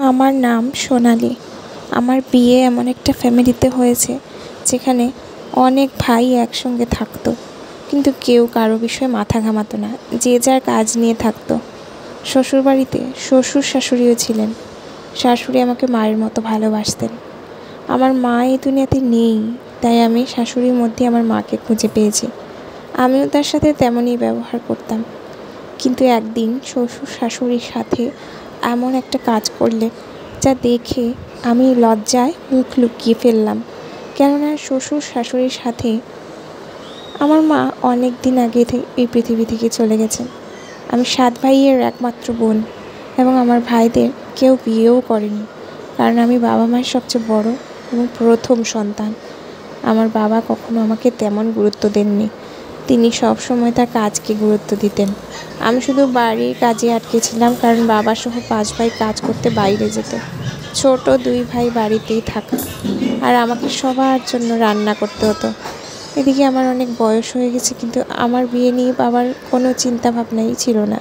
আমার নাম সোনালি। আমার বিয়ে এমন একটা ফ্যামিলিতে হয়েছে যেখানে অনেক ভাই একসঙ্গে থাকতো, কিন্তু কেউ কারো বিষয়ে মাথা ঘামাতো না, যে যার কাজ নিয়ে থাকতো। শ্বশুরবাড়িতে শ্বশুর শাশুড়িও ছিলেন। শাশুড়ি আমাকে মায়ের মতো ভালোবাসতেন। আমার মা এই দুনিয়াতে নেই, তাই আমি শাশুড়ির মধ্যে আমার মাকে খুঁজে পেয়েছি। আমিও তার সাথে তেমনই ব্যবহার করতাম। কিন্তু একদিন শ্বশুর শাশুড়ির সাথে এমন একটা কাজ করলেন যা দেখে আমি লজ্জায় মুখ লুকিয়ে ফেললাম। কেননা শ্বশুর শাশুড়ির সাথে আমার মা অনেক দিন আগে এই পৃথিবী থেকে চলে গেছেন। আমি 7 ভাইয়ের একমাত্র বোন, এবং আমার ভাইদের কেউ বিয়েও করেনি, কারণ আমি বাবা মায়ের সবচেয়ে বড় এবং প্রথম সন্তান। আমার বাবা কখনো আমাকে তেমন গুরুত্ব দেননি। তিনি সবসময় তার কাজকে গুরুত্ব দিতেন। আমি শুধু বাড়ির কাজে আটকে ছিলাম, কারণ বাবা সহ 5 ভাই কাজ করতে বাইরে যেত। ছোট 2 ভাই বাড়িতেই থাকা, আর আমাকে সবার জন্য রান্না করতে হতো। এদিকে আমার অনেক বয়স হয়ে গেছে, কিন্তু আমার বিয়ে নিয়ে বাবার কোনো চিন্তা ভাবনাই ছিল না।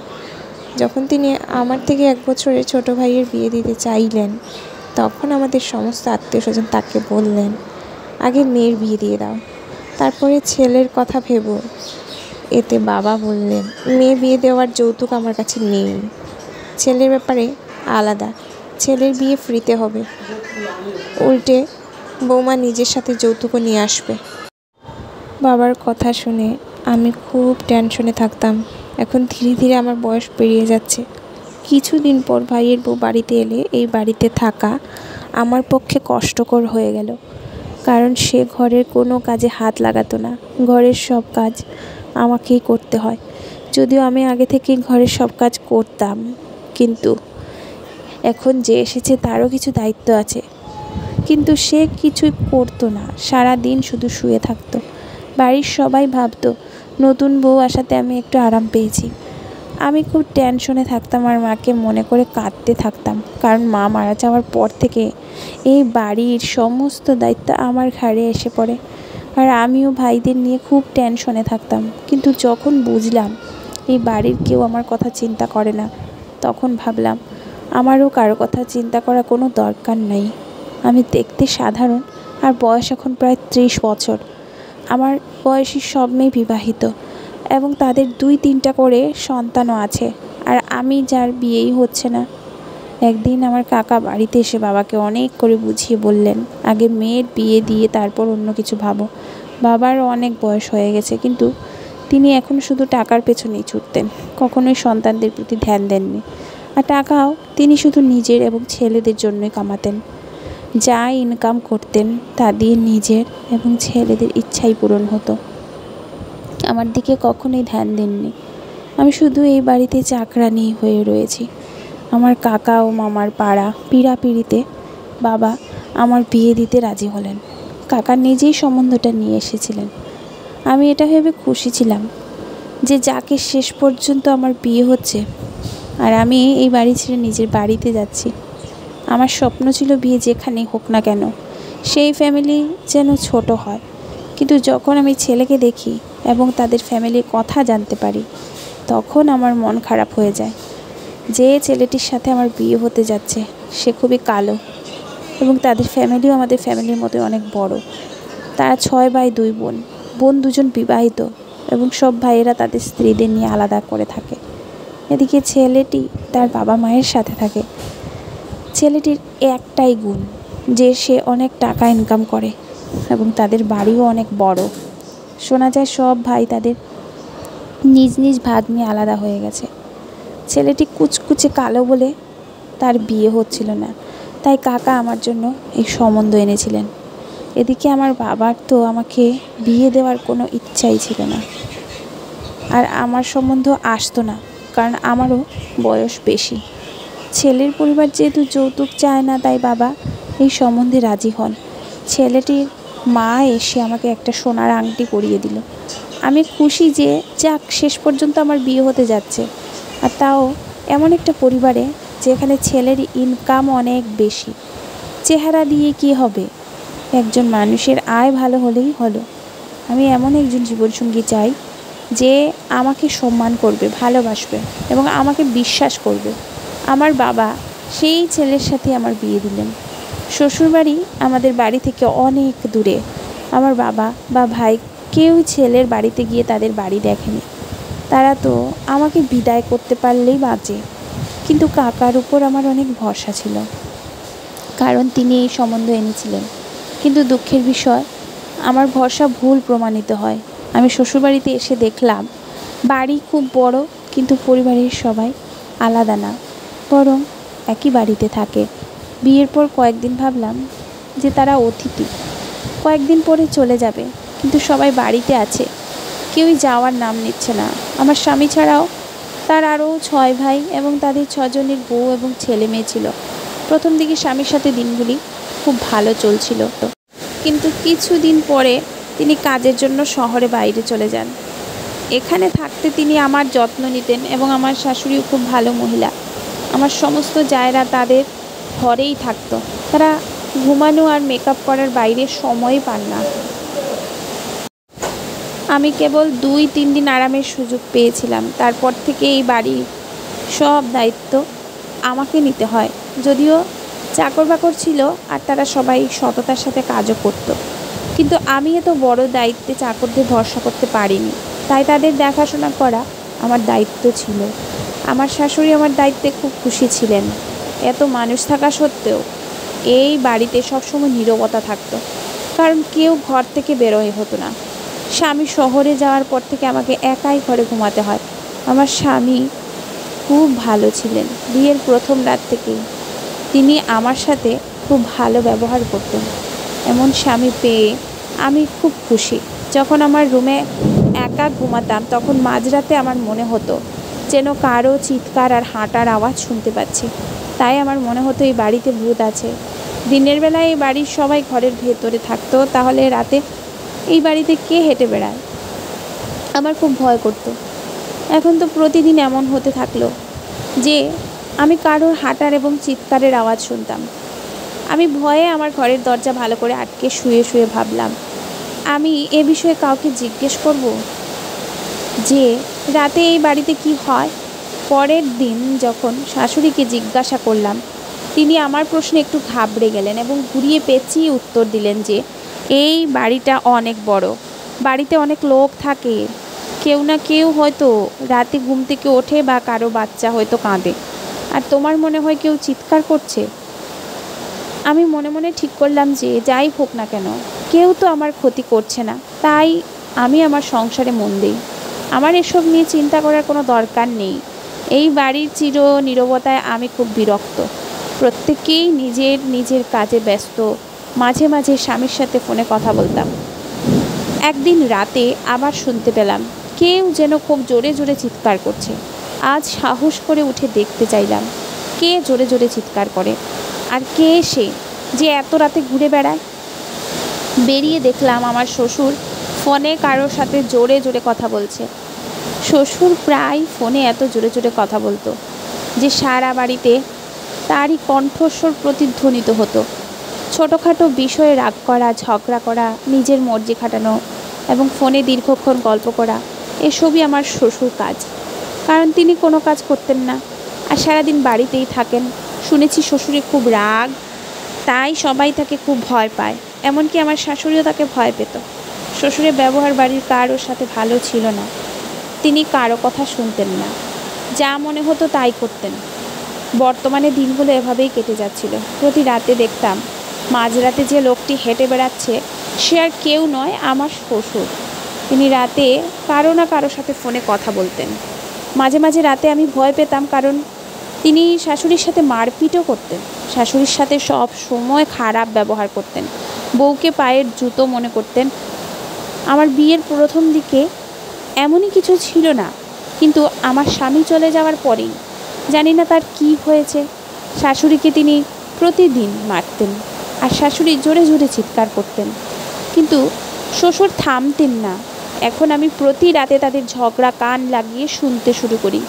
যখন তিনি আমার থেকে 1 বছরের ছোট ভাইয়ের বিয়ে দিতে চাইলেন, তখন আমাদের সমস্ত আত্মীয়স্বজন তাকে বললেন, আগে মেয়ের বিয়ে দিয়ে দাও, তারপরে ছেলের কথা ভেবো। এতে বাবা বললেন, মেয়ে বিয়ে দেওয়ার যৌতুক আমার কাছে নেই, ছেলের ব্যাপারে আলাদা, ছেলের বিয়ে ফ্রিতে হবে, উল্টে বৌমা নিজের সাথে যৌতুকও নিয়ে আসবে। বাবার কথা শুনে আমি খুব টেনশনে থাকতাম। এখন ধীরে ধীরে আমার বয়স পেরিয়ে যাচ্ছে। কিছুদিন পর ভাইয়ের বউ বাড়িতে এলে এই বাড়িতে থাকা আমার পক্ষে কষ্টকর হয়ে গেল, কারণ সে ঘরের কোনো কাজে হাত লাগাতো না। ঘরের সব কাজ আমাকেই করতে হয়। যদিও আমি আগে থেকেই ঘরের সব কাজ করতাম, কিন্তু এখন যে এসেছে তারও কিছু দায়িত্ব আছে। কিন্তু সে কিছুই করতো না, সারা দিন শুধু শুয়ে থাকতো। বাড়ির সবাই ভাবতো নতুন বউ আসাতে আমি একটু আরাম পেয়েছি। আমি খুব টেনশনে থাকতাম আর মাকে মনে করে কাঁদতে থাকতাম, কারণ মা মারা যাওয়ার পর থেকে এই বাড়ির সমস্ত দায়িত্ব আমার ঘাড়ে এসে পড়ে। আর আমিও ভাইদের নিয়ে খুব টেনশনে থাকতাম। কিন্তু যখন বুঝলাম এই বাড়ির কেউ আমার কথা চিন্তা করে না, তখন ভাবলাম আমারও কারো কথা চিন্তা করা কোনো দরকার নেই। আমি দেখতে সাধারণ, আর বয়স এখন প্রায় 30 বছর। আমার বয়সী সব মেয়ে বিবাহিত, এবং তাদের 2-3টা করে সন্তানও আছে, আর আমি যার বিয়েই হচ্ছে না। একদিন আমার কাকা বাড়িতে এসে বাবাকে অনেক করে বুঝিয়ে বললেন, আগে মেয়ের বিয়ে দিয়ে তারপর অন্য কিছু ভাবো। বাবারও অনেক বয়স হয়ে গেছে, কিন্তু তিনি এখন শুধু টাকার পেছনেই ছুটতেন, কখনোই সন্তানদের প্রতি ধ্যান দেননি। আর টাকাও তিনি শুধু নিজের এবং ছেলেদের জন্যই কামাতেন। যা ইনকাম করতেন তা দিয়ে নিজের এবং ছেলেদের ইচ্ছাই পূরণ হতো। আমার দিকে কখনোই ধ্যান দেননি। আমি শুধু এই বাড়িতে চাকরানি হয়ে রয়েছি। আমার কাকা ও মামার পাড়া পিড়াপিড়িতে বাবা আমার বিয়ে দিতে রাজি হলেন। কাকা নিজেই সম্বন্ধটা নিয়ে এসেছিলেন। আমি এটা ভেবে খুশি ছিলাম যে যাকে শেষ পর্যন্ত আমার বিয়ে হচ্ছে, আর আমি এই বাড়ি ছেড়ে নিজের বাড়িতে যাচ্ছি। আমার স্বপ্ন ছিল বিয়ে যেখানেই হোক না কেন সেই ফ্যামিলি যেন ছোট হয়। কিন্তু যখন আমি ছেলেকে দেখি এবং তাদের ফ্যামিলির কথা জানতে পারি, তখন আমার মন খারাপ হয়ে যায়। যে ছেলেটির সাথে আমার বিয়ে হতে যাচ্ছে সে খুবই কালো, এবং তাদের ফ্যামিলিও আমাদের ফ্যামিলির মতো অনেক বড়। তারা 6 ভাই 2 বোন। বোন 2জন বিবাহিত, এবং সব ভাইয়েরা তাদের স্ত্রীদের নিয়ে আলাদা করে থাকে। এদিকে ছেলেটি তার বাবা মায়ের সাথে থাকে। ছেলেটির একটাই গুণ যে সে অনেক টাকা ইনকাম করে, এবং তাদের বাড়িও অনেক বড়। শোনা যায় সব ভাই তাদের নিজ নিজ ভাগ নিয়ে আলাদা হয়ে গেছে। ছেলেটি কুচকুচে কালো বলে তার বিয়ে হচ্ছিল না, তাই কাকা আমার জন্য এই সম্বন্ধ এনেছিলেন। এদিকে আমার বাবার তো আমাকে বিয়ে দেওয়ার কোনো ইচ্ছাই ছিল না, আর আমার সম্বন্ধ আসতো না, কারণ আমারও বয়স বেশি। ছেলের পরিবার যেহেতু যৌতুক চায় না, তাই বাবা এই সম্বন্ধে রাজি হন। ছেলেটির মা এসে আমাকে একটা সোনার আংটি পরিয়ে দিল। আমি খুশি যে যাক, শেষ পর্যন্ত আমার বিয়ে হতে যাচ্ছে, আর তাও এমন একটা পরিবারে যেখানে ছেলের ইনকাম অনেক বেশি। চেহারা দিয়ে কি হবে, একজন মানুষের আয় ভালো হলেই হলো। আমি এমন একজন জীবনসঙ্গী চাই যে আমাকে সম্মান করবে, ভালোবাসবে এবং আমাকে বিশ্বাস করবে। আমার বাবা সেই ছেলের সাথে আমার বিয়ে দিলেন। শ্বশুরবাড়ি আমাদের বাড়ি থেকে অনেক দূরে। আমার বাবা বা ভাই কেউ ছেলের বাড়িতে গিয়ে তাদের বাড়ি দেখেনি। তারা তো আমাকে বিদায় করতে পারলেই বাঁচে। কিন্তু কাকার উপর আমার অনেক ভরসা ছিল, কারণ তিনি এই সম্বন্ধ এনেছিলেন। কিন্তু দুঃখের বিষয়, আমার ভরসা ভুল প্রমাণিত হয়। আমি শ্বশুরবাড়িতে এসে দেখলাম বাড়ি খুব বড়, কিন্তু পরিবারের সবাই আলাদা না, বরং একই বাড়িতে থাকে। বিয়ের পর কয়েকদিন ভাবলাম যে তারা অতিথি, কয়েকদিন পরে চলে যাবে, কিন্তু সবাই বাড়িতে আছে, কেউই যাওয়ার নাম নিচ্ছে না। আমার স্বামী ছাড়াও তার আরও 6 ভাই এবং তাদের 6 জনের বউ এবং ছেলে মেয়ে ছিল। প্রথম দিকে স্বামীর সাথে দিনগুলি খুব ভালো চলছিল, কিন্তু কিছুদিন পরে তিনি কাজের জন্য শহরে বাইরে চলে যান। এখানে থাকতে তিনি আমার যত্ন নিতেন এবং আমার শাশুড়িও খুব ভালো মহিলা। আমার সমস্ত জায়রা তাদের ঘরেই থাকতো। তারা ঘুমানো আর মেকআপ করার বাইরে সময়ই পান না। আমি কেবল 2-3 দিন আরামের সুযোগ পেয়েছিলাম। তারপর থেকে এই বাড়ির সব দায়িত্ব আমাকে নিতে হয়। যদিও চাকর বাকর ছিল আর তারা সবাই সততার সাথে কাজও করত, কিন্তু আমি এত বড় দায়িত্বে চাকরদের ভরসা করতে পারিনি। তাই তাদের দেখাশোনা করা আমার দায়িত্ব ছিল। আমার শাশুড়ি আমার দায়িত্বে খুব খুশি ছিলেন। এত মানুষ থাকা সত্ত্বেও এই বাড়িতে সবসময় নীরবতা থাকতো, কারণ কেউ ঘর থেকে বেরোয় হতো না। স্বামী শহরে যাওয়ার পর থেকে আমাকে একাই ঘরে ঘুমাতে হয়। আমার স্বামী খুব ভালো ছিলেন। বিয়ের প্রথম রাত থেকেই তিনি আমার সাথে খুব ভালো ব্যবহার করতেন। এমন স্বামী পেয়ে আমি খুব খুশি। যখন আমার রুমে একা ঘুমাতাম, তখন মাঝরাতে আমার মনে হতো যেন কারো চিৎকার আর হাঁটার আওয়াজ শুনতে পাচ্ছি। তাই আমার মনে হতো এই বাড়িতে ভূত আছে। দিনের বেলায় এই বাড়ির সবাই ঘরের ভেতরে থাকতো, তাহলে রাতে এই বাড়িতে কে হেঁটে বেড়ায়? আমার খুব ভয় করতো। এখন তো প্রতিদিন এমন হতে থাকলো যে আমি কারোর হাঁটার এবং চিৎকারের আওয়াজ শুনতাম। আমি ভয়ে আমার ঘরের দরজা ভালো করে আটকে শুয়ে শুয়ে ভাবলাম, আমি এ বিষয়ে কাউকে জিজ্ঞেস করব যে রাতে এই বাড়িতে কি হয়? পরের দিন যখন শাশুড়িকে জিজ্ঞাসা করলাম, তিনি আমার প্রশ্নে একটু ঘাবড়ে গেলেন এবং ঘুরিয়ে পেঁচিয়ে উত্তর দিলেন যে এই বাড়িটা অনেক বড়, বাড়িতে অনেক লোক থাকে, কেউ না কেউ হয়তো রাতে ঘুম থেকে ওঠে বা কারো বাচ্চা হয়তো কাঁদে, আর তোমার মনে হয় কেউ চিৎকার করছে। আমি মনে মনে ঠিক করলাম যে যাই হোক না কেন, কেউ তো আমার ক্ষতি করছে না, তাই আমি আমার সংসারে মন দিই। আমার এসব নিয়ে চিন্তা করার কোনো দরকার নেই। এই বাড়ির চির নীরবতায় আমি খুব বিরক্ত। প্রত্যেকেই নিজের নিজের কাজে ব্যস্ত। মাঝে মাঝে স্বামীর সাথে ফোনে কথা বলতাম। একদিন রাতে আবার শুনতে পেলাম কেউ যেন খুব জোরে জোরে চিৎকার করছে। আজ সাহস করে উঠে দেখতে চাইলাম কে জোরে জোরে চিৎকার করে আর কে সে যে এত রাতে ঘুরে বেড়ায়। বেরিয়ে দেখলাম আমার শ্বশুর ফোনে কারোর সাথে জোরে জোরে কথা বলছে। শ্বশুর প্রায় ফোনে এত জোরে জোরে কথা বলতো যে সারা বাড়িতে তারই কণ্ঠস্বর প্রতিধ্বনিত হতো। ছোটোখাটো বিষয়ে রাগ করা, ঝগড়া করা, নিজের মর্জি খাটানো এবং ফোনে দীর্ঘক্ষণ গল্প করা, এসবই আমার শ্বশুর কাজ। কারণ তিনি কোনো কাজ করতেন না আর সারাদিন বাড়িতেই থাকেন। শুনেছি শ্বশুরে খুব রাগ, তাই সবাই তাকে খুব ভয় পায়। এমনকি আমার শাশুড়িও তাকে ভয় পেত। শ্বশুরের ব্যবহার বাড়ির কারোর সাথে ভালো ছিল না। তিনি কারো কথা শুনতেন না, যা মনে হতো তাই করতেন। বর্তমানে দিনগুলো এভাবেই কেটে যাচ্ছিল। প্রতি রাতে দেখতাম মাঝরাতে যে লোকটি হেঁটে বেড়াচ্ছে সে আর কেউ নয়, আমার শ্বশুর। তিনি রাতে কারো না কারো সাথে ফোনে কথা বলতেন। মাঝে মাঝে রাতে আমি ভয় পেতাম, কারণ তিনি শাশুড়ির সাথে মারপিটও করতেন। শাশুড়ির সাথে সব সময় খারাপ ব্যবহার করতেন, বউকে পায়ের জুতো মনে করতেন। আমার বিয়ের প্রথম দিকে এমনই কিছু ছিল না, কিন্তু আমার স্বামী চলে যাওয়ার পরেই জানি না তার কি হয়েছে, শাশুড়িকে তিনি প্রতিদিন মারতেন আর শাশুড়ি জোরে জোরে চিৎকার করতেন, কিন্তু শ্বশুর থামতেন না। এখন আমি প্রতি রাতে তাদের ঝগড়া কান লাগিয়ে শুনতে শুরু করি,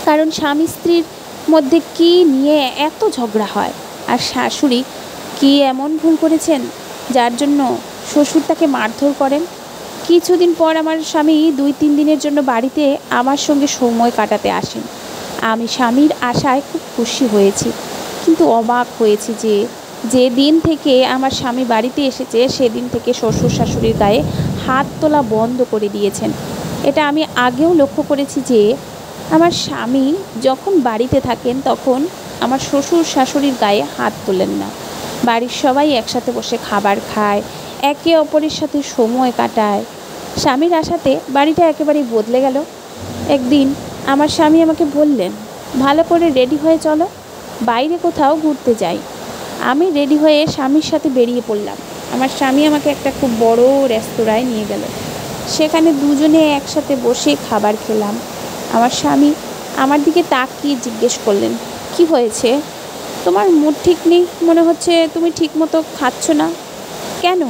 কারণ স্বামী স্ত্রীর মধ্যে কী নিয়ে এত ঝগড়া হয়, আর শাশুড়ি কী এমন ভুল করেছেন যার জন্য শ্বশুর তাকে মারধর করেন। কিছুদিন পর আমার স্বামী 2-3 দিনের জন্য বাড়িতে আমার সঙ্গে সময় কাটাতে আসেন। আমি স্বামীর আশায় খুব খুশি হয়েছি, কিন্তু অবাক হয়েছি যে দিন থেকে আমার স্বামী বাড়িতে এসেছে সেদিন থেকে শ্বশুর শাশুড়ির গায়ে হাত তোলা বন্ধ করে দিয়েছেন। এটা আমি আগেও লক্ষ্য করেছি যে আমার স্বামী যখন বাড়িতে থাকেন তখন আমার শ্বশুর শাশুড়ির গায়ে হাত তোলেন না। বাড়ির সবাই একসাথে বসে খাবার খায়, একে অপরের সাথে সময় কাটায়। স্বামীর আশাতে বাড়িটা একেবারেই বদলে গেল। একদিন আমার স্বামী আমাকে বললেন, ভালো করে রেডি হয়ে চলো, বাইরে কোথাও ঘুরতে যাই। আমি রেডি হয়ে স্বামীর সাথে বেরিয়ে পড়লাম। আমার স্বামী আমাকে একটা খুব বড় রেস্তোরাঁয় নিয়ে গেল। সেখানে দুজনে একসাথে বসে খাবার খেলাম। আমার স্বামী আমার দিকে তাকিয়ে জিজ্ঞেস করলেন, কি হয়েছে? তোমার মুড ঠিক নেই, মনে হচ্ছে তুমি ঠিক মতো খাচ্ছ না। কেন?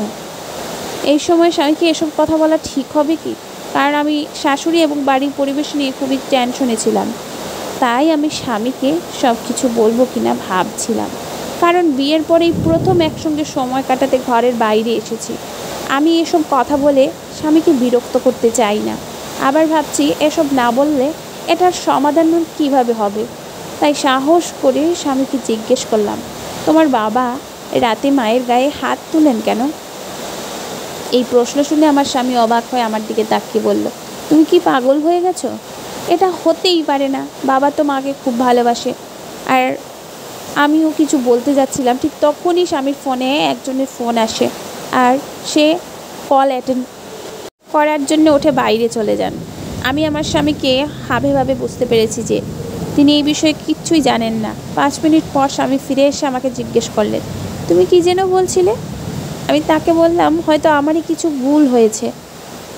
এই সময় স্বামীকে এসব কথা বলা ঠিক হবে কি? কারণ আমি শাশুড়ি এবং বাড়ির পরিবেশ নিয়ে খুবই টেনশনে ছিলাম। তাই আমি স্বামীকে সব কিছু বলবো কিনা ভাবছিলাম, কারণ বিয়ের পরেই প্রথম একসঙ্গে সময় কাটাতে ঘরের বাইরে এসেছি। আমি এসব কথা বলে স্বামীকে বিরক্ত করতে চাই না। আবার ভাবছি এসব না বললে এটার সমাধান কিভাবে হবে। তাই সাহস করে স্বামীকে জিজ্ঞেস করলাম, তোমার বাবা রাতে মায়ের গায়ে হাত তুলেন কেন? এই প্রশ্ন শুনে আমার স্বামী অবাক হয়ে আমার দিকে তাকিয়ে বলল, তুমি কি পাগল হয়ে গেছো? এটা হতেই পারে না, বাবা তো মাকে খুব ভালোবাসে। আর আমিও কিছু বলতে যাচ্ছিলাম, ঠিক তখনই স্বামীর ফোনে একজনের ফোন আসে আর সে কল অ্যাটেন্ড করার জন্য উঠে বাইরে চলে যান। আমি আমার স্বামীকে হাবে ভাবে বুঝতে পেরেছি যে তিনি এই বিষয়ে কিচ্ছুই জানেন না। 5 মিনিট পর স্বামী ফিরে এসে আমাকে জিজ্ঞেস করলেন, তুমি কি যেন বলছিলে? আমি তাকে বললাম, হয়তো আমারই কিছু ভুল হয়েছে।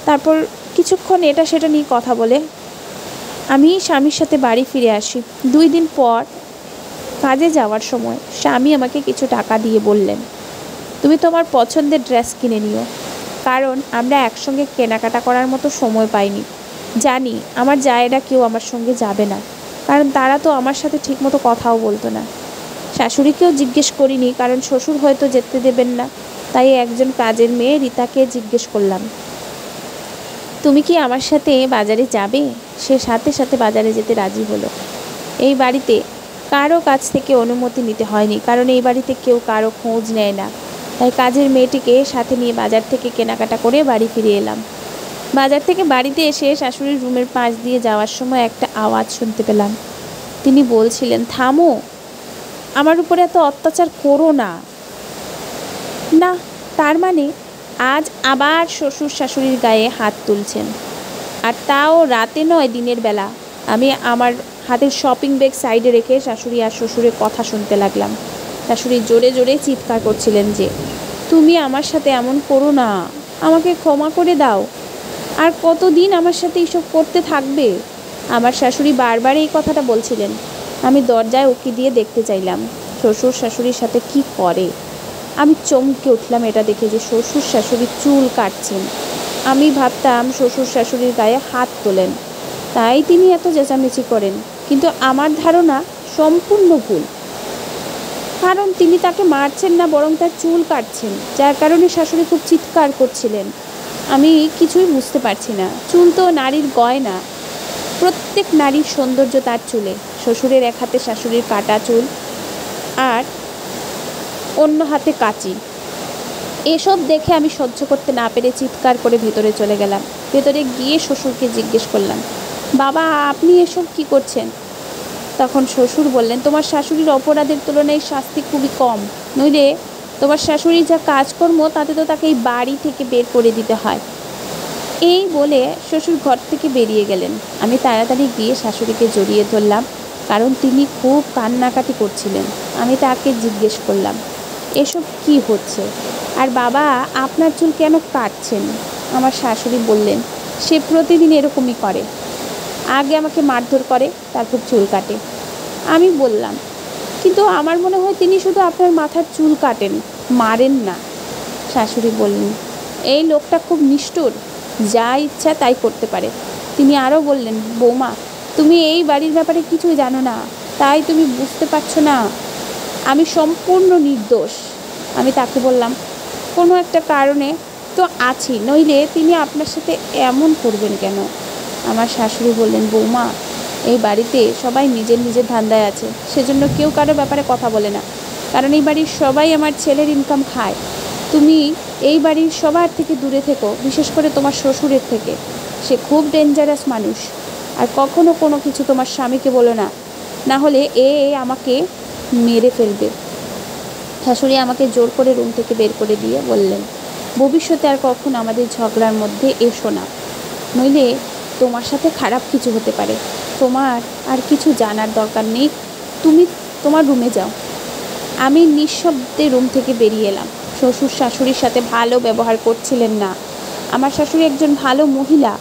তারপর কিছুক্ষণ এটা সেটা নিয়ে কথা বলে আমি স্বামীর সাথে বাড়ি ফিরে আসি। 2 দিন পর কাজে যাওয়ার সময় স্বামী আমাকে কিছু টাকা দিয়ে বললেন, তুমি তোমার পছন্দের ড্রেস কিনে নিও। কারণ আমরা একসঙ্গে কেনাকাটা করার মতো সময় পাইনি। জানি আমার জায়েরা কেউ আমার সঙ্গে যাবে না, কারণ তারা তো আমার সাথে ঠিকমতো কথাও বলতো না। শাশুড়িকেও জিজ্ঞেস করিনি, কারণ শ্বশুর হয়তো যেতে দেবেন না। তাই একজন কাজের মেয়ে রিতাকে জিজ্ঞেস করলাম, তুমি কি আমার সাথে বাজারে যাবে? সে সাথে সাথে বাজারে যেতে রাজি হলো। এই বাড়িতে কারো কাছ থেকে অনুমতি নিতে হয়নি, কারণ এই বাড়িতে কেউ কারো খোঁজ নেয় না। তাই কাজের মেয়েটিকে সাথে নিয়ে বাজার থেকে কেনাকাটা করে বাড়ি ফিরে এলাম। বাজার থেকে বাড়িতে এসে শাশুড়ির রুমের পাশ দিয়ে যাওয়ার সময় একটা আওয়াজ শুনতে পেলাম। তিনি বলছিলেন, থামো, আমার উপরে এত অত্যাচার করো না। না, তার মানে আজ আবার শ্বশুর শাশুড়ির গায়ে হাত তুলছেন, আর তাও রাতে নয়, দিনের বেলা। আমি আমার হাতের শপিং ব্যাগ সাইডে রেখে শাশুড়ি আর শ্বশুরের কথা শুনতে লাগলাম। শাশুড়ি জোরে জোরে চিৎকার করছিলেন যে, তুমি আমার সাথে এমন করো না, আমাকে ক্ষমা করে দাও। আর কতদিন আমার সাথে এইসব করতে থাকবে? আমার শাশুড়ি বারবার এই কথাটা বলছিলেন। আমি দরজায় উকি দিয়ে দেখতে চাইলাম শ্বশুর শাশুড়ির সাথে কি করে। আমি চমকে উঠলাম এটা দেখে যে শ্বশুর শাশুড়ি চুল কাটছেন। আমি ভাবতাম শ্বশুর শাশুড়ির গায়ে হাত তোলেন, তাই তিনি এত চেঁচামেচি করেন। কিন্তু আমার ধারণা সম্পূর্ণ ভুল, কারণ তিনি তাকে মারছেন না, বরং তার চুল কাটছেন, যার কারণে শাশুড়ি খুব চিৎকার করছিলেন। আমি কিছুই বুঝতে পারছি না। চুল তো নারীর গয়না, প্রত্যেক নারীর সৌন্দর্য তার চুলে। শ্বশুরের এক হাতে শাশুড়ির কাটা চুল আর অন্য হাতে কাঁচি। এসব দেখে আমি সহ্য করতে না পেরে চিৎকার করে ভেতরে চলে গেলাম। ভেতরে গিয়ে শ্বশুরকে জিজ্ঞেস করলাম, বাবা আপনি এসব কি করছেন? তখন শ্বশুর বললেন, তোমার শাশুড়ির অপরাধের তুলনায় শাস্তি খুবই কম, নইলে তোমার শাশুড়ি যা কাজকর্ম তাতে তো তাকে এই বাড়ি থেকে বের করে দিতে হয়। এই বলে শ্বশুর ঘর থেকে বেরিয়ে গেলেন। আমি তাড়াতাড়ি গিয়ে শাশুড়িকে জড়িয়ে ধরলাম, কারণ তিনি খুব কান্নাকাটি করছিলেন। আমি তাকে জিজ্ঞেস করলাম, এসব কি হচ্ছে? আর বাবা আপনার চুল কেন কাটছেন? আমার শাশুড়ি বললেন, সে প্রতিদিন এরকমই করে, আগে আমাকে মারধর করে, তারপর চুল কাটে। আমি বললাম, কিন্তু আমার মনে হয় তিনি শুধু আপনার মাথার চুল কাটেন, মারেন না। শাশুড়ি বললেন, এই লোকটা খুব নিষ্ঠুর, যা ইচ্ছা তাই করতে পারে। তিনি আরও বললেন, বৌমা তুমি এই বাড়ির ব্যাপারে কিছুই জানো না, তাই তুমি বুঝতে পারছো না, আমি সম্পূর্ণ নির্দোষ। আমি তাকে বললাম, কোনো একটা কারণে তো আছি, নইলে তিনি আপনার সাথে এমন করবেন কেন? আমার শাশুড়ি বললেন, বৌমা এই বাড়িতে সবাই নিজের নিজের ধান্দায় আছে, সেজন্য কেউ কারো ব্যাপারে কথা বলে না, কারণ এই বাড়ির সবাই আমার ছেলের ইনকাম খায়। তুমি এই বাড়ির সবার থেকে দূরে থেকো, বিশেষ করে তোমার শ্বশুরের থেকে। সে খুব ডেঞ্জারাস মানুষ। আর কখনো কোনো কিছু তোমার স্বামীকে বলো না, না হলে আমাকে মেরে ফেলবে। শাশুড়ি আমাকে জোর করে রুম থেকে বের করে দিয়ে বললেন, ভবিষ্যতে আর কখনো আমাদের ঝগড়ার মধ্যে এসো না, নইলে তোমার সাথে খারাপ কিছু হতে পারে। তোমার আর কিছু জানার দরকার নেই, তুমি তোমার রুমে যাও। আমি নিঃশব্দে রুম থেকে বেরিয়ে এলাম। শ্বশুর শাশুড়ির সাথে ভালো ব্যবহার করছিলেন না। আমার শাশুড়ি একজন ভালো মহিলা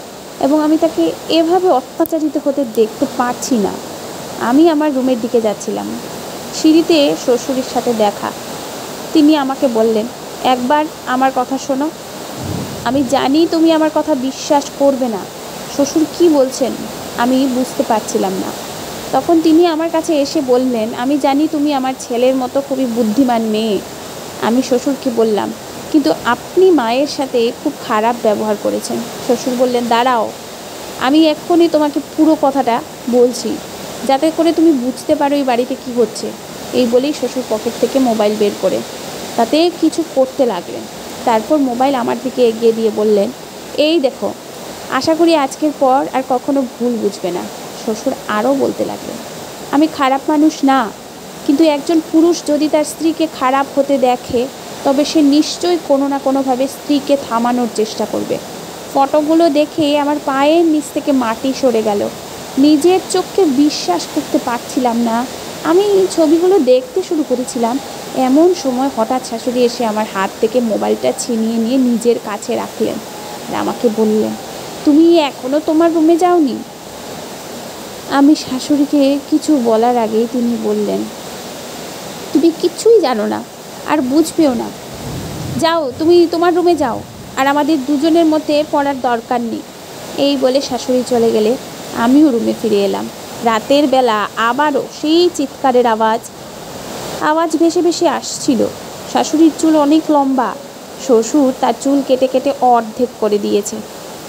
এবং আমি তাকে এভাবে অত্যাচারিত হতে দেখতে পারছি না। আমি আমার রুমের দিকে যাচ্ছিলাম। সিঁড়িতে শ্বশুরের সাথে দেখা। তিনি আমাকে বললেন, একবার আমার কথা শোনো। আমি জানি তুমি আমার কথা বিশ্বাস করবে না। শ্বশুর কি বলছেন আমি বুঝতে পারছিলাম না। তখন তিনি আমার কাছে এসে বললেন, আমি জানি তুমি আমার ছেলের মতো খুবই বুদ্ধিমান মেয়ে। আমি শ্বশুরকে বললাম, কিন্তু আপনি মায়ের সাথে খুব খারাপ ব্যবহার করেছেন। শ্বশুর বললেন, দাঁড়াও, আমি এক্ষুনি তোমাকে পুরো কথাটা বলছি, যাতে করে তুমি বুঝতে পারো এই বাড়িতে কি হচ্ছে। এই বলেই শ্বশুর পকেট থেকে মোবাইল বের করে তাতে কিছু করতে লাগলেন। তারপর মোবাইল আমার দিকে এগিয়ে দিয়ে বললেন, এই দেখো, আশা করি আজকের পর আর কখনো ভুল বুঝবে না। শ্বশুর আরও বলতে লাগলেন, আমি খারাপ মানুষ না, কিন্তু একজন পুরুষ যদি তার স্ত্রীকে খারাপ হতে দেখে তবে সে নিশ্চয়ই কোনো না কোনোভাবে স্ত্রীকে থামানোর চেষ্টা করবে। ফটোগুলো দেখে আমার পায়ের নিচ থেকে মাটি সরে গেল। নিজের চোখকে বিশ্বাস করতে পারছিলাম না। আমি ছবিগুলো দেখতে শুরু করেছিলাম, এমন সময় হঠাৎ শাশুড়ি এসে আমার হাত থেকে মোবাইলটা ছিনিয়ে নিয়ে নিজের কাছে রাখলেন আর আমাকে বললেন, তুমি এখনও তোমার রুমে যাওনি? আমি শাশুড়িকে কিছু বলার আগেই তিনি বললেন, তুমি কিচ্ছুই জানো না আর বুঝবেও না। যাও, তুমি তোমার রুমে যাও, আর আমাদের দুজনের মধ্যে পড়ার দরকার নেই। এই বলে শাশুড়ি চলে গেলে আমিও রুমে ফিরে এলাম। রাতের বেলা আবারও সেই চিৎকারের আওয়াজ ভেসে ভেসে আসছিল। শাশুড়ির চুল অনেক লম্বা, শ্বশুর তার চুল কেটে কেটে অর্ধেক করে দিয়েছে,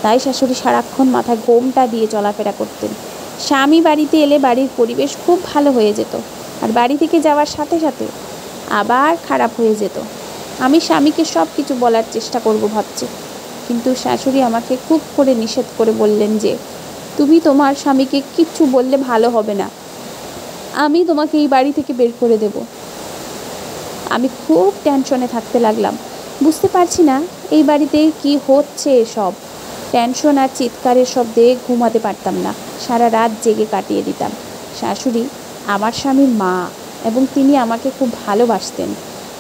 তাই শাশুড়ি সারাক্ষণ মাথায় গোমটা দিয়ে চলাফেরা করতেন। স্বামী বাড়িতে এলে বাড়ির পরিবেশ খুব ভালো হয়ে যেত, আর বাড়ি থেকে যাওয়ার সাথে সাথে আবার খারাপ হয়ে যেত। আমি স্বামীকে সব কিছু বলার চেষ্টা করব ভাবছি, কিন্তু শাশুড়ি আমাকে খুব করে নিষেধ করে বললেন যে, তুমি তোমার স্বামীকে কিচ্ছু বললে ভালো হবে না, আমি তোমাকে এই বাড়ি থেকে বের করে দেব। আমি খুব টেনশনে থাকতে লাগলাম। বুঝতে পারছি না এই বাড়িতে কি হচ্ছে। এসব টেনশন আর চিৎকারের শব্দে ঘুমাতে পারতাম না, সারা রাত জেগে কাটিয়ে দিতাম। শাশুড়ি আমার স্বামীর মা এবং তিনি আমাকে খুব ভালোবাসতেন,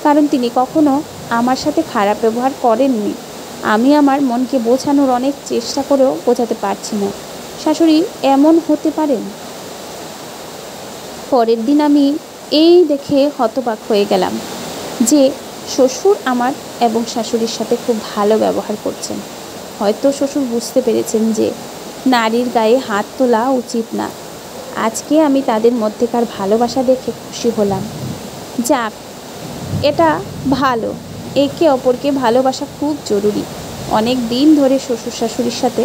কারণ তিনি কখনো আমার সাথে খারাপ ব্যবহার করেননি। আমি আমার মনকে বোঝানোর অনেক চেষ্টা করেও বোঝাতে পারছি না শাশুড়ি এমন হতে পারেন। পরের দিন আমি এই দেখে হতবাক হয়ে গেলাম যে শ্বশুর আমার এবং শাশুড়ির সাথে খুব ভালো ব্যবহার করছেন। হয়তো শ্বশুর বুঝতে পেরেছেন যে নারীর গায়ে হাত তোলা উচিত না। আজকে আমি তাদের মধ্যেকার ভালোবাসা দেখে খুশি হলাম। যাক, এটা ভালো, একে অপরকে ভালোবাসা খুব জরুরি। অনেক দিন ধরে শ্বশুর শাশুড়ির সাথে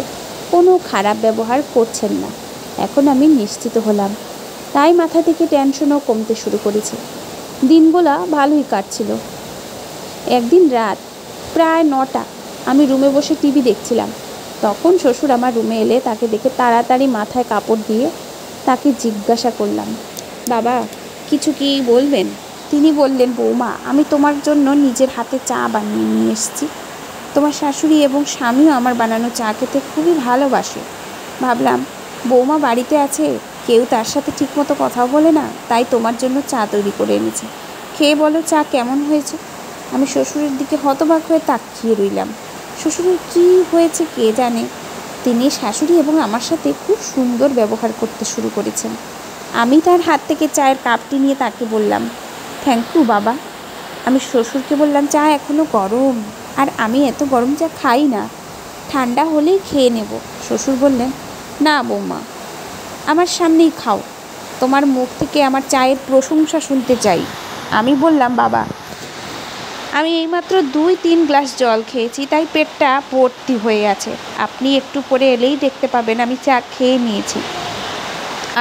কোনো খারাপ ব্যবহার করছেন না, এখন আমি নিশ্চিত হলাম। তাই মাথা থেকে টেনশনও কমতে শুরু করেছে। দিনগুলো ভালোই কাটছিল। একদিন রাত প্রায় 9টা, আমি রুমে বসে টিভি দেখছিলাম। তখন শ্বশুর আমার রুমে এলে তাকে দেখে তাড়াতাড়ি মাথায় কাপড় দিয়ে তাকে জিজ্ঞাসা করলাম, বাবা কিছু কি বলবেন? তিনি বললেন, বৌমা, আমি তোমার জন্য নিজের হাতে চা বানিয়ে নিয়ে এসেছি। তোমার শাশুড়ি এবং স্বামীও আমার বানানো চা খেতে খুবই ভালোবাসে। ভাবলাম বৌমা বাড়িতে আছে, কেউ তার সাথে ঠিকমতো কথাও বলে না, তাই তোমার জন্য চা তৈরি করে এনেছি, খেয়ে বলো চা কেমন হয়েছে। আমি শ্বশুরের দিকে হতবাক হয়ে তাকিয়ে রইলাম। শ্বশুরের কী হয়েছে কে জানে, তিনি শাশুড়ি এবং আমার সাথে খুব সুন্দর ব্যবহার করতে শুরু করেছেন। আমি তার হাত থেকে চায়ের কাপটি নিয়ে তাকে বললাম, থ্যাংক ইউ বাবা। আমি শ্বশুরকে বললাম, চা এখনও গরম, আর আমি এত গরম চা খাই না, ঠান্ডা হলেই খেয়ে নেব। শ্বশুর বললেন, না বৌমা, আমার সামনেই খাও, তোমার মুখ থেকে আমার চায়ের প্রশংসা শুনতে চাই। আমি বললাম, বাবা, আমি এইমাত্র 2-3 গ্লাস জল খেয়েছি, তাই পেটটা ভর্তি হয়ে আছে। আপনি একটু পরে এলেই দেখতে পাবেন আমি চা খেয়ে নিয়েছি।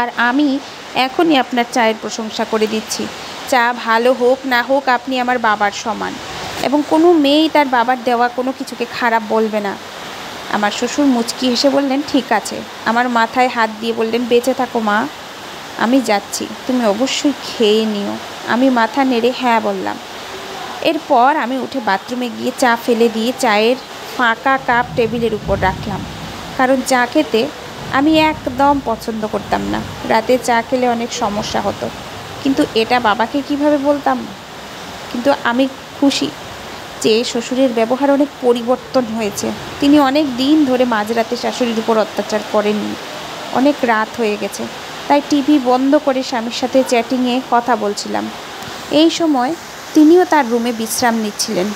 আর আমি এখনই আপনার চায়ের প্রশংসা করে দিচ্ছি। চা ভালো হোক না হোক আপনি আমার বাবার সমান, এবং কোনো মেয়েই তার বাবার দেওয়া কোনো কিছুকে খারাপ বলবে না। আমার শ্বশুর মুচকি হেসে বললেন, ঠিক আছে। আমার মাথায় হাত দিয়ে বললেন, বেঁচে থাকো মা, আমি যাচ্ছি, তুমি অবশ্যই খেয়ে নিও। আমি মাথা নেড়ে হ্যাঁ বললাম। এরপর আমি উঠে বাথরুমে গিয়ে চা ফেলে দিয়ে চায়ের ফাঁকা কাপ টেবিলের উপর রাখলাম, কারণ চা খেতে আমি একদম পছন্দ করতাম না। রাতে চা খেলে অনেক সমস্যা হতো, কিন্তু এটা বাবাকে কিভাবে বলতাম। কিন্তু আমি খুশি যে শ্বশুরের ব্যবহার অনেক পরিবর্তন হয়েছে। তিনি অনেক দিন ধরে মাঝরাতে শাশুড়ির উপর অত্যাচার করেননি। অনেক রাত হয়ে গেছে, তাই টিভি বন্ধ করে স্বামীর সাথে চ্যাটিংয়ে কথা বলছিলাম। এই সময় তিনিও তার রুমে বিশ্রাম নিচ্ছিলেন।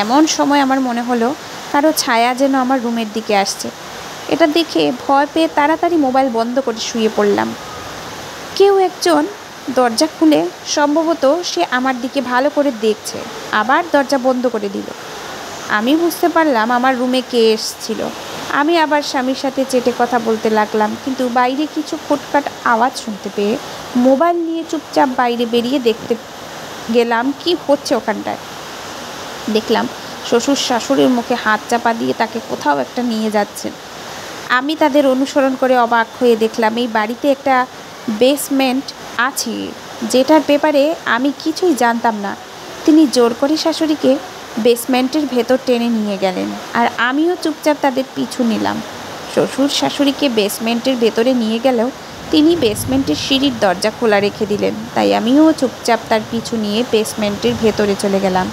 এমন সময় আমার মনে হলো কারো ছায়া যেন আমার রুমের দিকে আসছে। এটা দেখে ভয় পেয়ে তাড়াতাড়ি মোবাইল বন্ধ করে শুয়ে পড়লাম। কেউ একজন দরজা খুলে, সম্ভবত সে আমার দিকে ভালো করে দেখছে, আবার দরজা বন্ধ করে দিল। আমি বুঝতে পারলাম আমার রুমে কে এসেছিল। আমি আবার স্বামীর সাথে চেটে কথা বলতে লাগলাম, কিন্তু বাইরে কিছু খটখট আওয়াজ শুনতে পেয়ে মোবাইল নিয়ে চুপচাপ বাইরে বেরিয়ে দেখতে গেলাম কি হচ্ছে ওখানটায়। দেখলাম শ্বশুর শাশুড়ির মুখে হাত চাপা দিয়ে তাকে কোথাও একটা নিয়ে যাচ্ছেন। আমি তাদের অনুসরণ করে অবাক হয়ে দেখলাম এই বাড়িতে একটা বেসমেন্ট আছে, যেটার ব্যাপারে আমি কিছুই জানতাম না। তিনি জোর করে শাশুড়িকে বেসমেন্টের ভেতর টেনে নিয়ে গেলেন, আর আমিও চুপচাপ তাদের পিছু নিলাম। শ্বশুর শাশুড়িকে বেসমেন্টের ভেতরে নিয়ে গেলেও তিনি বেসমেন্টের সিঁড়ির দরজা খোলা রেখে দিলেন, তাই আমিও চুপচাপ তার পিছু নিয়ে বেসমেন্টের ভেতরে চলে গেলাম।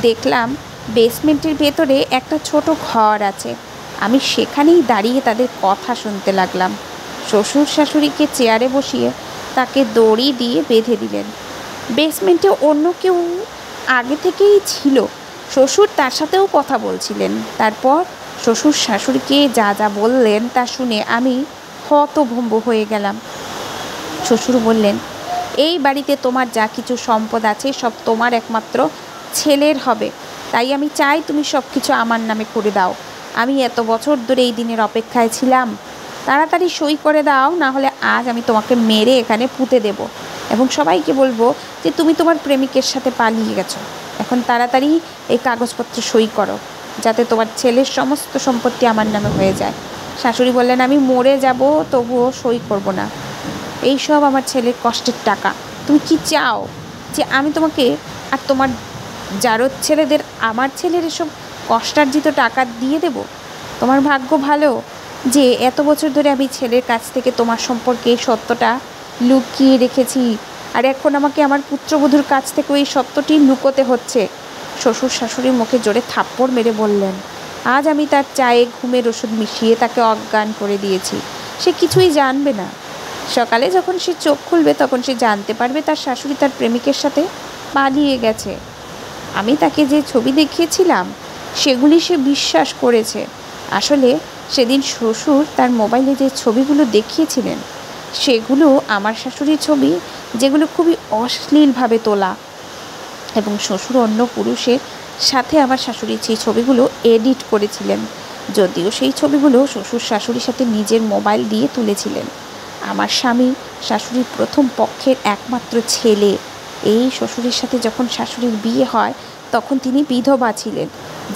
দেখলাম বেসমেন্টের ভেতরে একটা ছোট ঘর আছে। আমি সেখানেই দাঁড়িয়ে তাদের কথা শুনতে লাগলাম। শ্বশুর শাশুড়িকে চেয়ারে বসিয়ে তাকে দড়ি দিয়ে বেঁধে দিলেন। বেসমেন্টে অন্য কেউ আগে থেকেই ছিল, শ্বশুর তার সাথেও কথা বলছিলেন। তারপর শ্বশুর শাশুড়িকে যা যা বললেন তা শুনে আমি হতভম্ব হয়ে গেলাম। শ্বশুর বললেন, এই বাড়িতে তোমার যা কিছু সম্পদ আছে সব তোমার একমাত্র ছেলের হবে, তাই আমি চাই তুমি সব কিছু আমার নামে করে দাও। আমি এত বছর ধরে এই দিনের অপেক্ষায় ছিলাম, তাড়াতাড়ি সই করে দাও, না হলে আজ আমি তোমাকে মেরে এখানে পুঁতে দেব, এবং সবাইকে বলবো যে তুমি তোমার প্রেমিকের সাথে পালিয়ে গেছো। এখন তাড়াতাড়ি এই কাগজপত্র সই করো, যাতে তোমার ছেলের সমস্ত সম্পত্তি আমার নামে হয়ে যায়। শাশুড়ি বললেন, আমি মরে যাব তবুও সই করব না, এই সব আমার ছেলের কষ্টের টাকা। তুমি কি চাও যে আমি তোমাকে আর তোমার জারদ ছেলেদের আমার ছেলের এসব কষ্টার্জিত টাকা দিয়ে দেব? তোমার ভাগ্য ভালো যে এত বছর ধরে আমি ছেলের কাছ থেকে তোমার সম্পর্কে এই সত্যটা লুকিয়ে রেখেছি, আর এখন আমাকে আমার পুত্রবধূর কাছ থেকেও এই সত্যটি লুকোতে হচ্ছে। শ্বশুর শাশুড়ির মুখে জোরে থাপ্পড় মেরে বললেন, আজ আমি তার চায়ে ঘুমের ওষুধ মিশিয়ে তাকে অজ্ঞান করে দিয়েছি। সে কিছুই জানবে না। সকালে যখন সে চোখ খুলবে তখন সে জানতে পারবে তার শাশুড়ি তার প্রেমিকের সাথে পালিয়ে গেছে। আমি তাকে যে ছবি দেখিয়েছিলাম সেগুলি সে বিশ্বাস করেছে। আসলে সেদিন শ্বশুর তার মোবাইলে যে ছবিগুলো দেখিয়েছিলেন সেগুলো আমার শাশুড়ির ছবি, যেগুলো খুবই অশ্লীলভাবে তোলা, এবং শ্বশুর অন্য পুরুষের সাথে আমার শাশুড়ির সেই ছবিগুলো এডিট করেছিলেন, যদিও সেই ছবিগুলো শ্বশুর শাশুড়ির সাথে নিজের মোবাইল দিয়ে তুলেছিলেন। আমার স্বামী শাশুড়ির প্রথম পক্ষের একমাত্র ছেলে। এই শ্বশুরের সাথে যখন শাশুড়ির বিয়ে হয় তখন তিনি বিধবা ছিলেন।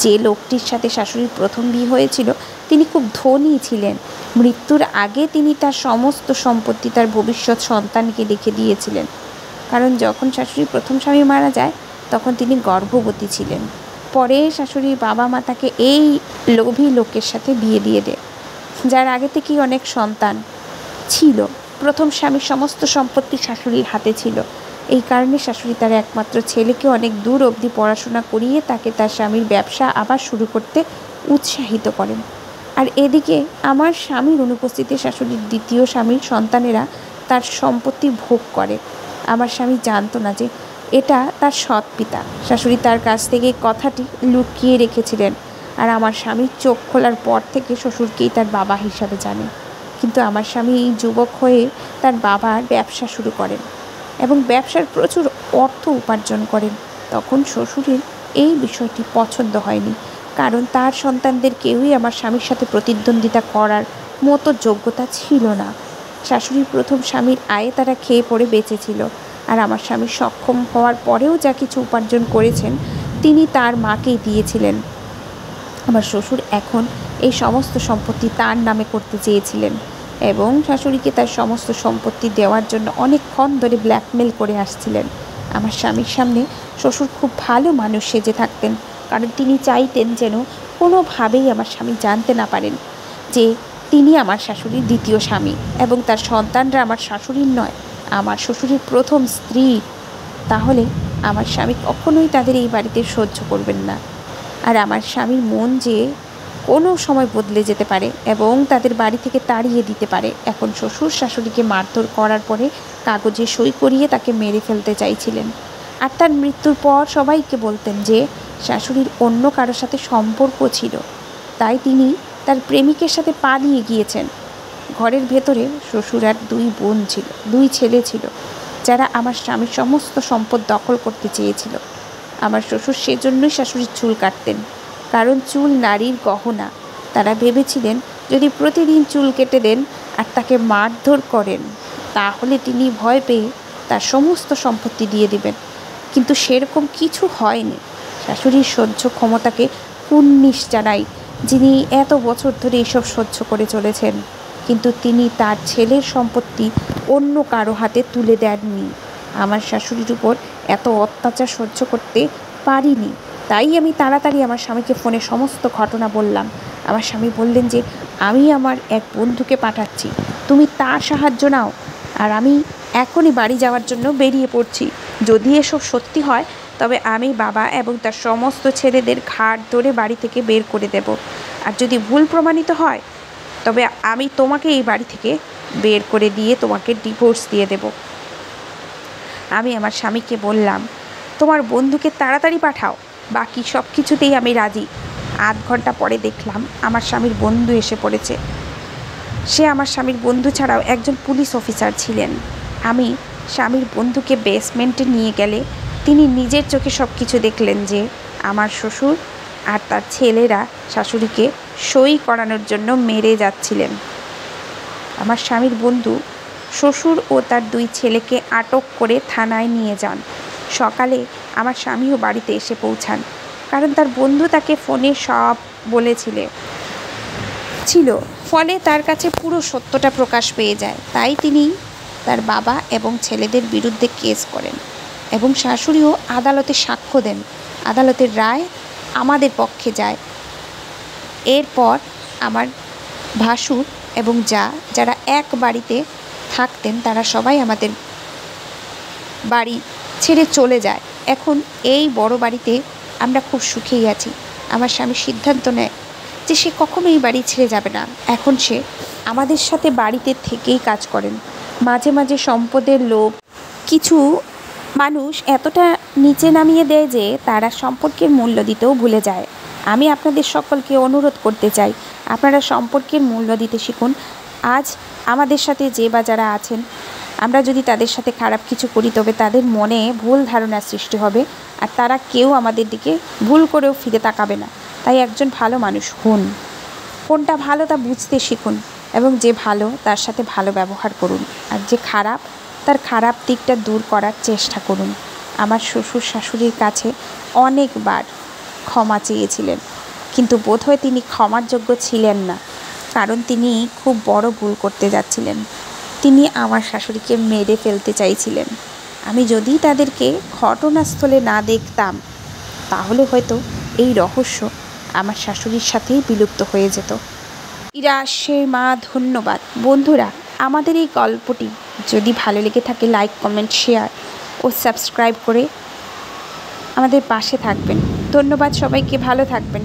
যে লোকটির সাথে শাশুড়ির প্রথম বিয়ে হয়েছিল তিনি খুব ধনী ছিলেন। মৃত্যুর আগে তিনি তার সমস্ত সম্পত্তি তার ভবিষ্যৎ সন্তানকে রেখে দিয়েছিলেন, কারণ যখন শাশুড়ির প্রথম স্বামী মারা যায় তখন তিনি গর্ভবতী ছিলেন। পরে শাশুড়ির বাবা মা তাকে এই লোভী লোকের সাথে বিয়ে দিয়ে দেয়, যার আগে থেকেই অনেক সন্তান ছিল। প্রথম স্বামীর সমস্ত সম্পত্তি শাশুড়ির হাতে ছিল। এই কারণে শাশুড়ি তার একমাত্র ছেলেকে অনেক দূর অবধি পড়াশোনা করিয়ে তাকে তার স্বামীর ব্যবসা আবার শুরু করতে উৎসাহিত করেন। আর এদিকে আমার স্বামীর অনুপস্থিতিতে শাশুড়ির দ্বিতীয় স্বামীর সন্তানেরা তার সম্পত্তি ভোগ করে। আমার স্বামী জানতো না যে এটা তার সৎ পিতা। শাশুড়ি তার কাছ থেকে কথাটি লুকিয়ে রেখেছিলেন, আর আমার স্বামীর চোখ খোলার পর থেকে শ্বশুরকেই তার বাবা হিসাবে জানে। কিন্তু আমার স্বামী এই যুবক হয়ে তার বাবার ব্যবসা শুরু করেন এবং ব্যবসার প্রচুর অর্থ উপার্জন করেন। তখন শ্বশুরের এই বিষয়টি পছন্দ হয়নি, কারণ তার সন্তানদের কেউই আমার স্বামীর সাথে প্রতিদ্বন্দ্বিতা করার মতো যোগ্যতা ছিল না। শাশুড়ির প্রথম স্বামীর আয়ে তারা খেয়ে পড়ে বেঁচেছিল। আর আমার স্বামী সক্ষম হওয়ার পরেও যা কিছু উপার্জন করেছেন তিনি তার মাকেই দিয়েছিলেন। আমার শ্বশুর এখন এই সমস্ত সম্পত্তি তার নামে করতে চেয়েছিলেন এবং শাশুড়িকে তার সমস্ত সম্পত্তি দেওয়ার জন্য অনেকক্ষণ ধরে ব্ল্যাকমেল করে আসছিলেন। আমার স্বামীর সামনে শ্বশুর খুব ভালো মানুষ সেজে থাকতেন, কারণ তিনি চাইতেন যেন কোনোভাবেই আমার স্বামী জানতে না পারেন যে তিনি আমার শাশুড়ির দ্বিতীয় স্বামী এবং তার সন্তানরা আমার শাশুড়ির নয়, আমার শ্বশুরের প্রথম স্ত্রী। তাহলে আমার স্বামী কখনোই তাদের এই বাড়িতে সহ্য করবেন না। আর আমার স্বামীর মন যে কোনো সময় বদলে যেতে পারে এবং তাদের বাড়ি থেকে তাড়িয়ে দিতে পারে। এখন শ্বশুর শাশুড়িকে মারধর করার পরে কাগজে সই করিয়ে তাকে মেরে ফেলতে চাইছিলেন। আর তার মৃত্যুর পর সবাইকে বলতেন যে শাশুড়ির অন্য কারোর সাথে সম্পর্ক ছিল, তাই তিনি তার প্রেমিকের সাথে পালিয়ে গিয়েছেন। ঘরের ভেতরে শ্বশুর আর দুই ছেলে ছিল যারা আমার স্বামীর সমস্ত সম্পদ দখল করতে চেয়েছিল। আমার শ্বশুর সেজন্যই শাশুড়ির চুল কাটতেন, কারণ চুল নারীর গহনা। তারা ভেবেছিলেন যদি প্রতিদিন চুল কেটে দেন আর তাকে মারধর করেন তাহলে তিনি ভয় পেয়ে তার সমস্ত সম্পত্তি দিয়ে দিবেন, কিন্তু সেরকম কিছু হয়নি। শাশুড়ির সহ্য ক্ষমতাকে কুর্নিশ জানাই, যিনি এত বছর ধরে এসব সহ্য করে চলেছেন, কিন্তু তিনি তার ছেলের সম্পত্তি অন্য কারো হাতে তুলে দেননি। আমার শাশুড়ির উপর এত অত্যাচার সহ্য করতে পারিনি, তাই আমি তাড়াতাড়ি আমার স্বামীকে ফোনে সমস্ত ঘটনা বললাম। আমার স্বামী বললেন যে আমি আমার এক বন্ধুকে পাঠাচ্ছি, তুমি তার সাহায্য নাও, আর আমি এখনই বাড়ি যাওয়ার জন্য বেরিয়ে পড়ছি। যদি এসব সত্যি হয় তবে আমি বাবা এবং তার সমস্ত ছেলেদের ঘাড় ধরে বাড়ি থেকে বের করে দেব, আর যদি ভুল প্রমাণিত হয় তবে আমি তোমাকে এই বাড়ি থেকে বের করে দিয়ে তোমাকে ডিভোর্স দিয়ে দেব। আমি আমার স্বামীকে বললাম, তোমার বন্ধুকে তাড়াতাড়ি পাঠাও, বাকি সব কিছুতেই আমি রাজি। আধ ঘন্টা পরে দেখলাম আমার স্বামীর বন্ধু এসে পড়েছে। সে আমার স্বামীর বন্ধু ছাড়াও একজন পুলিশ অফিসার ছিলেন। আমি স্বামীর বন্ধুকে বেসমেন্টে নিয়ে গেলে তিনি নিজের চোখে সব কিছু দেখলেন যে আমার শ্বশুর আর তার ছেলেরা শাশুড়িকে সই করানোর জন্য মেরে যাচ্ছিলেন। আমার স্বামীর বন্ধু শ্বশুর ও তার দুই ছেলেকে আটক করে থানায় নিয়ে যান। সকালে আমার স্বামীও বাড়িতে এসে পৌঁছান, কারণ তার বন্ধু তাকে ফোনে সব ছিল, ফলে তার কাছে পুরো সত্যটা প্রকাশ পেয়ে যায়। তাই তিনি তার বাবা এবং ছেলেদের বিরুদ্ধে কেস করেন এবং শাশুড়িও আদালতে সাক্ষ্য দেন। আদালতের রায় আমাদের পক্ষে যায়। এরপর আমার ভাসুর এবং যারা এক বাড়িতে থাকতেন তারা সবাই আমাদের বাড়ি ছেড়ে চলে যায়। এখন এই বড় বাড়িতে আমরা খুব সুখেই আছি। আমার স্বামী সিদ্ধান্ত নেয় যে সে কখনো এই বাড়ি ছেড়ে যাবে না। এখন সে আমাদের সাথে বাড়িতে থেকেই কাজ করেন। মাঝে মাঝে সম্পদের লোভ কিছু মানুষ এতটা নিচে নামিয়ে দেয় যে তারা সম্পর্কের মূল্য দিতেও ভুলে যায়। আমি আপনাদের সকলকে অনুরোধ করতে চাই, আপনারা সম্পর্কের মূল্য দিতে শিখুন। আজ আমাদের সাথে যে বা যারা আছেন, আমরা যদি তাদের সাথে খারাপ কিছু করি তবে তাদের মনে ভুল ধারণার সৃষ্টি হবে, আর তারা কেউ আমাদের দিকে ভুল করেও ফিরে তাকাবে না। তাই একজন ভালো মানুষ হন, কোনটা ভালো তা বুঝতে শিখুন এবং যে ভালো তার সাথে ভালো ব্যবহার করুন, আর যে খারাপ তার খারাপ দিকটা দূর করার চেষ্টা করুন। আমার শ্বশুর শাশুড়ির কাছে অনেকবার ক্ষমা চেয়েছিলেন, কিন্তু বোধহয় তিনি ক্ষমার যোগ্য ছিলেন না, কারণ তিনি খুব বড় ভুল করতে যাচ্ছিলেন। তিনি আমার শাশুড়িকে মেরে ফেলতে চাইছিলেন। আমি যদি তাদেরকে ঘটনাস্থলে না দেখতাম তাহলে হয়তো এই রহস্য আমার শাশুড়ির সাথেই বিলুপ্ত হয়ে যেত। ইরাশের মা ধন্যবাদ। বন্ধুরা, আমাদের এই গল্পটি যদি ভালো লেগে থাকে লাইক, কমেন্ট, শেয়ার ও সাবস্ক্রাইব করে আমাদের পাশে থাকবেন। ধন্যবাদ সবাইকে, ভালো থাকবেন।